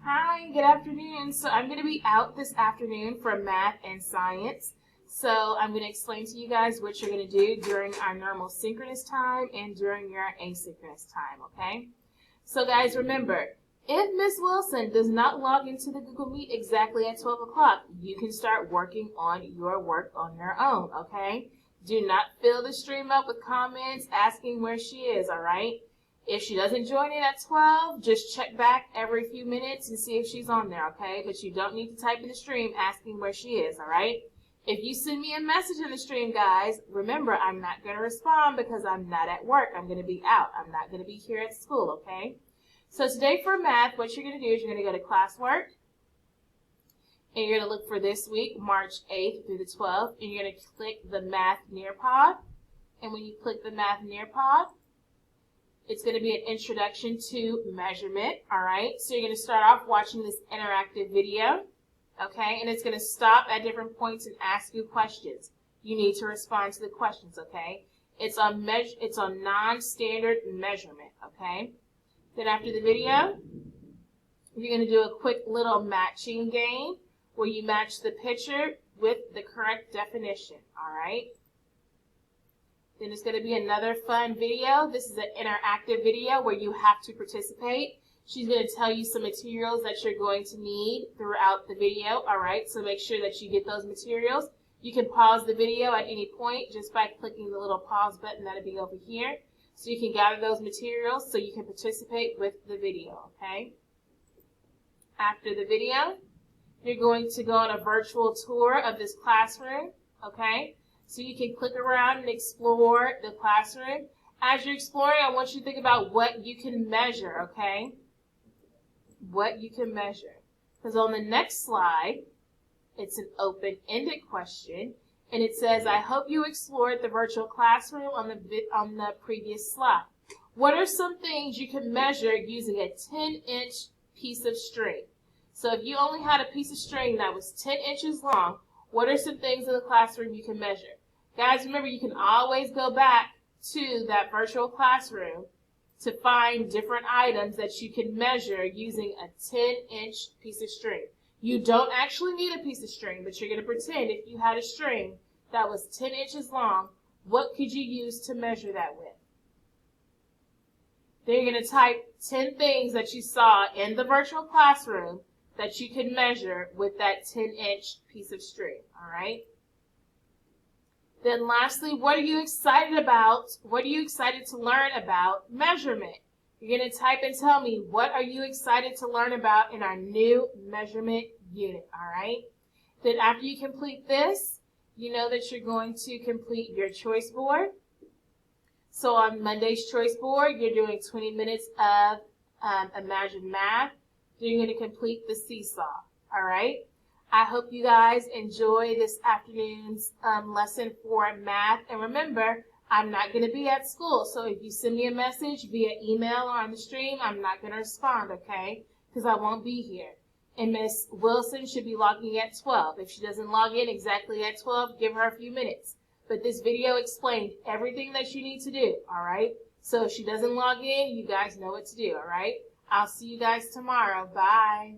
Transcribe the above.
Hi, good afternoon. So I'm going to be out this afternoon for math and science. So I'm going to explain to you guys what you're going to do during our normal synchronous time and during your asynchronous time, okay? So guys, remember, if Miss Wilson does not log into the Google Meet exactly at 12 o'clock, you can start working on your work on your own, okay? Do not fill the stream up with comments asking where she is, all right? If she doesn't join in at 12, just check back every few minutes and see if she's on there, okay? But you don't need to type in the stream asking where she is, all right? If you send me a message in the stream, guys, remember, I'm not going to respond because I'm not at work. I'm going to be out. I'm not going to be here at school, okay? So today for math, what you're going to do is you're going to go to classwork, and you're going to look for this week, March 8th through the 12th, and you're going to click the Math Nearpod. And when you click the Math Nearpod, it's going to be an introduction to measurement, all right? So you're going to start off watching this interactive video, okay? And it's going to stop at different points and ask you questions. You need to respond to the questions, okay? It's on non-standard measurement, okay? Then after the video, you're going to do a quick little matching game where you match the picture with the correct definition, all right? Then there's going to be another fun video. This is an interactive video where you have to participate. She's going to tell you some materials that you're going to need throughout the video, all right? So make sure that you get those materials. You can pause the video at any point just by clicking the little pause button that'll be over here. So you can gather those materials so you can participate with the video, okay? After the video, you're going to go on a virtual tour of this classroom, okay? So you can click around and explore the classroom. As you're exploring, I want you to think about what you can measure, okay? What you can measure. Because on the next slide, it's an open-ended question, and it says, I hope you explored the virtual classroom on the previous slide. What are some things you can measure using a 10-inch piece of string? So if you only had a piece of string that was 10 inches long, what are some things in the classroom you can measure? Guys, remember, you can always go back to that virtual classroom to find different items that you can measure using a 10-inch piece of string. You don't actually need a piece of string, but you're going to pretend if you had a string that was 10 inches long, what could you use to measure that with? Then you're going to type 10 things that you saw in the virtual classroom that you can measure with that 10-inch piece of string, all right? Then lastly, what are you excited about? What are you excited to learn about measurement? You're going to type and tell me, what are you excited to learn about in our new measurement unit, all right? Then after you complete this, you know that you're going to complete your choice board. So on Monday's choice board, you're doing 20 minutes of Imagine Math. Then you're going to complete the seesaw, all right? I hope you guys enjoy this afternoon's lesson for math. And remember, I'm not going to be at school. So if you send me a message via email or on the stream, I'm not going to respond, okay? Because I won't be here. And Miss Wilson should be logging at 12. If she doesn't log in exactly at 12, give her a few minutes. But this video explained everything that you need to do, all right? So if she doesn't log in, you guys know what to do, all right? I'll see you guys tomorrow. Bye.